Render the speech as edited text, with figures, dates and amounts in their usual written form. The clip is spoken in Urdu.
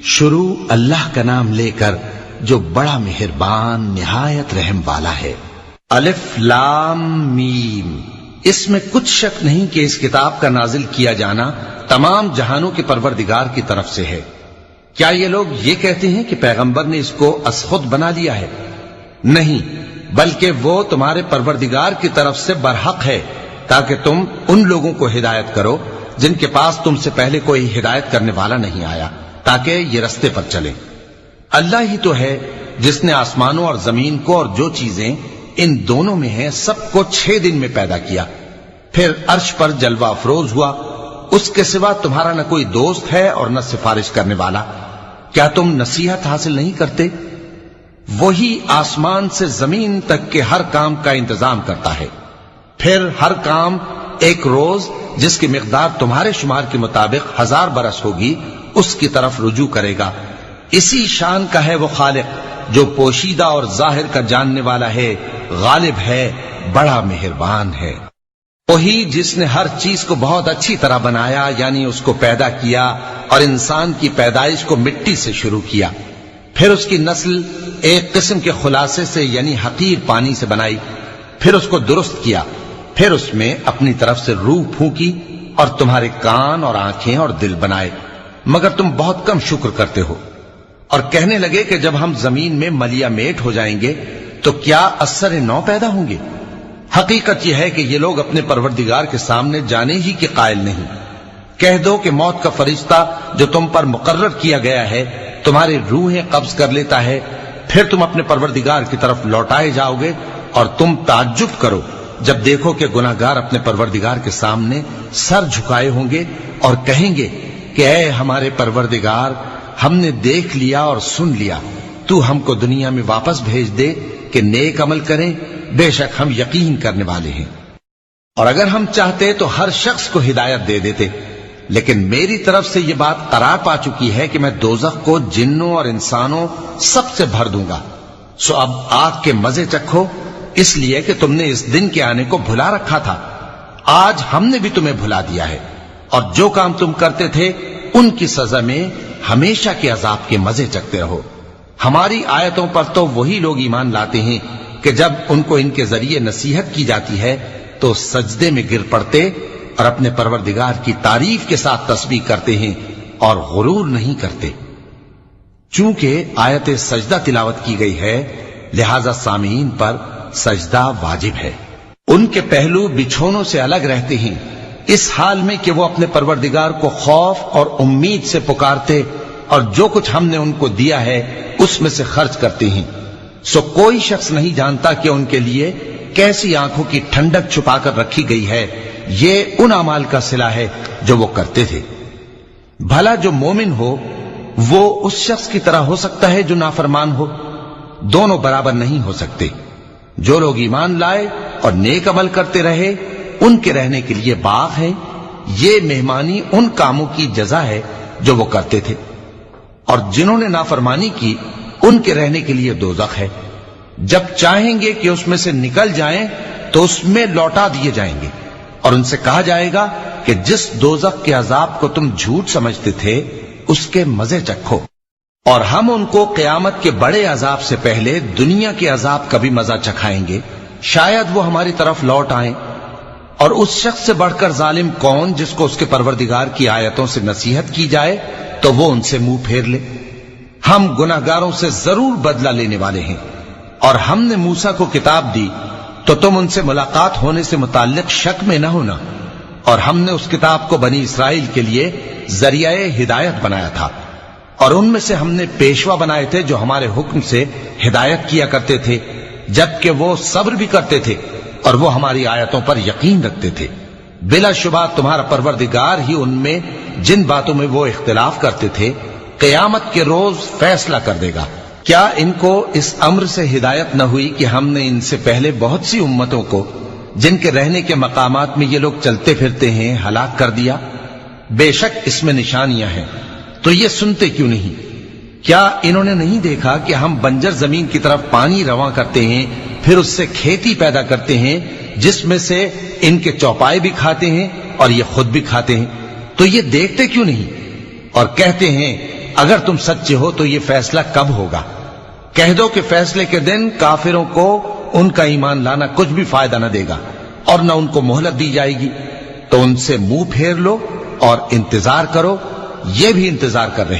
شروع اللہ کا نام لے کر جو بڑا مہربان نہایت رحم والا ہے۔ الف لام میم۔ اس میں کچھ شک نہیں کہ اس کتاب کا نازل کیا جانا تمام جہانوں کے پروردگار کی طرف سے ہے۔ کیا یہ لوگ یہ کہتے ہیں کہ پیغمبر نے اس کو از خود بنا لیا ہے؟ نہیں، بلکہ وہ تمہارے پروردگار کی طرف سے برحق ہے، تاکہ تم ان لوگوں کو ہدایت کرو جن کے پاس تم سے پہلے کوئی ہدایت کرنے والا نہیں آیا، تاکہ یہ رستے پر چلیں۔ اللہ ہی تو ہے جس نے آسمانوں اور زمین کو اور جو چیزیں ان دونوں میں ہیں سب کو 6 دن میں پیدا کیا، پھر عرش پر جلوہ افروز ہوا۔ اس کے سوا تمہارا نہ کوئی دوست ہے اور نہ سفارش کرنے والا۔ کیا تم نصیحت حاصل نہیں کرتے؟ وہی آسمان سے زمین تک کے ہر کام کا انتظام کرتا ہے، پھر ہر کام ایک روز جس کی مقدار تمہارے شمار کے مطابق 1000 برس ہوگی اس کی طرف رجوع کرے گا۔ اسی شان کا ہے وہ خالق جو پوشیدہ اور ظاہر کا جاننے والا ہے، غالب ہے، بڑا مہربان ہے۔ وہی جس نے ہر چیز کو بہت اچھی طرح بنایا، یعنی اس کو پیدا کیا اور انسان کی پیدائش کو مٹی سے شروع کیا، پھر اس کی نسل ایک قسم کے خلاصے سے یعنی حقیر پانی سے بنائی، پھر اس کو درست کیا، پھر اس میں اپنی طرف سے روح پھونکی اور تمہارے کان اور آنکھیں اور دل بنائے، مگر تم بہت کم شکر کرتے ہو۔ اور کہنے لگے کہ جب ہم زمین میں ملیا میٹ ہو جائیں گے تو کیا اثر نو پیدا ہوں گے؟ حقیقت یہ ہے کہ یہ لوگ اپنے پروردگار کے سامنے جانے ہی کے قائل نہیں۔ کہہ دو کہ موت کا فرشتہ جو تم پر مقرر کیا گیا ہے تمہاری روحیں قبض کر لیتا ہے، پھر تم اپنے پروردگار کی طرف لوٹائے جاؤ گے، اور تم تعجب کرو جب دیکھو کہ گناہگار اپنے پروردگار کے سامنے سر جھکائے ہوں گے اور کہیں گے کہ اے ہمارے پروردگار، ہم نے دیکھ لیا اور سن لیا، تو ہم کو دنیا میں واپس بھیج دے کہ نیک عمل کریں، بے شک ہم یقین کرنے والے ہیں۔ اور اگر ہم چاہتے تو ہر شخص کو ہدایت دے دیتے، لیکن میری طرف سے یہ بات قرار پا چکی ہے کہ میں دوزخ کو جنوں اور انسانوں سب سے بھر دوں گا۔ سو اب آگ کے مزے چکھو، اس لیے کہ تم نے اس دن کے آنے کو بھلا رکھا تھا۔ آج ہم نے بھی تمہیں بھلا دیا ہے، اور جو کام تم کرتے تھے ان کی سزا میں ہمیشہ کے عذاب کے مزے چکتے رہو۔ ہماری آیتوں پر تو وہی لوگ ایمان لاتے ہیں کہ جب ان کو ان کے ذریعے نصیحت کی جاتی ہے تو سجدے میں گر پڑتے اور اپنے پروردگار کی تعریف کے ساتھ تسبیح کرتے ہیں اور غرور نہیں کرتے۔ چونکہ آیت سجدہ تلاوت کی گئی ہے لہذا سامعین پر سجدہ واجب ہے۔ ان کے پہلو بچھونوں سے الگ رہتے ہیں، اس حال میں کہ وہ اپنے پروردگار کو خوف اور امید سے پکارتے اور جو کچھ ہم نے ان کو دیا ہے اس میں سے خرچ کرتے ہیں۔ سو کوئی شخص نہیں جانتا کہ ان کے لیے کیسی آنکھوں کی ٹھنڈک چھپا کر رکھی گئی ہے، یہ ان اعمال کا صلہ ہے جو وہ کرتے تھے۔ بھلا جو مومن ہو وہ اس شخص کی طرح ہو سکتا ہے جو نافرمان ہو؟ دونوں برابر نہیں ہو سکتے۔ جو لوگ ایمان لائے اور نیک عمل کرتے رہے ان کے رہنے کے لیے باغ ہے، یہ مہمانی ان کاموں کی جزا ہے جو وہ کرتے تھے، اور جنہوں نے نافرمانی کی ان کے رہنے کے لیے دوزخ ہے۔ جب چاہیں گے کہ اس میں سے نکل جائیں تو اس میں لوٹا دیے جائیں گے، اور ان سے کہا جائے گا کہ جس دوزخ کے عذاب کو تم جھوٹ سمجھتے تھے اس کے مزے چکھو، اور ہم ان کو قیامت کے بڑے عذاب سے پہلے دنیا کے عذاب کا بھی مزہ چکھائیں گے، شاید وہ ہماری طرف لوٹ آئیں۔ اور اس شخص سے بڑھ کر ظالم کون جس کو اس کے پروردگار کی آیتوں سے نصیحت کی جائے تو وہ ان سے منہ پھیر لے۔ ہم گناہگاروں سے ضرور بدلہ لینے والے ہیں، اور ہم نے موسیٰ کو کتاب دی تو تم ان سے ملاقات ہونے سے متعلق شک میں نہ ہونا، اور ہم نے اس کتاب کو بنی اسرائیل کے لیے ذریعہ ہدایت بنایا تھا، اور ان میں سے ہم نے پیشوا بنائے تھے جو ہمارے حکم سے ہدایت کیا کرتے تھے، جبکہ وہ صبر بھی کرتے تھے اور وہ ہماری آیتوں پر یقین رکھتے تھے۔ بلا شبہ تمہارا پروردگار ہی ان میں جن باتوں میں وہ اختلاف کرتے تھے قیامت کے روز فیصلہ کر دے گا۔ کیا ان کو اس امر سے ہدایت نہ ہوئی کہ ہم نے ان سے پہلے بہت سی امتوں کو جن کے رہنے کے مقامات میں یہ لوگ چلتے پھرتے ہیں ہلاک کر دیا؟ بے شک اس میں نشانیاں ہیں، تو یہ سنتے کیوں نہیں؟ کیا انہوں نے نہیں دیکھا کہ ہم بنجر زمین کی طرف پانی رواں کرتے ہیں، پھر اس سے کھیتی پیدا کرتے ہیں جس میں سے ان کے چوپائے بھی کھاتے ہیں اور یہ خود بھی کھاتے ہیں؟ تو یہ دیکھتے کیوں نہیں؟ اور کہتے ہیں اگر تم سچے ہو تو یہ فیصلہ کب ہوگا؟ کہہ دو کہ فیصلے کے دن کافروں کو ان کا ایمان لانا کچھ بھی فائدہ نہ دے گا اور نہ ان کو مہلت دی جائے گی، تو ان سے منہ پھیر لو اور انتظار کرو، یہ بھی انتظار کر رہے ہیں۔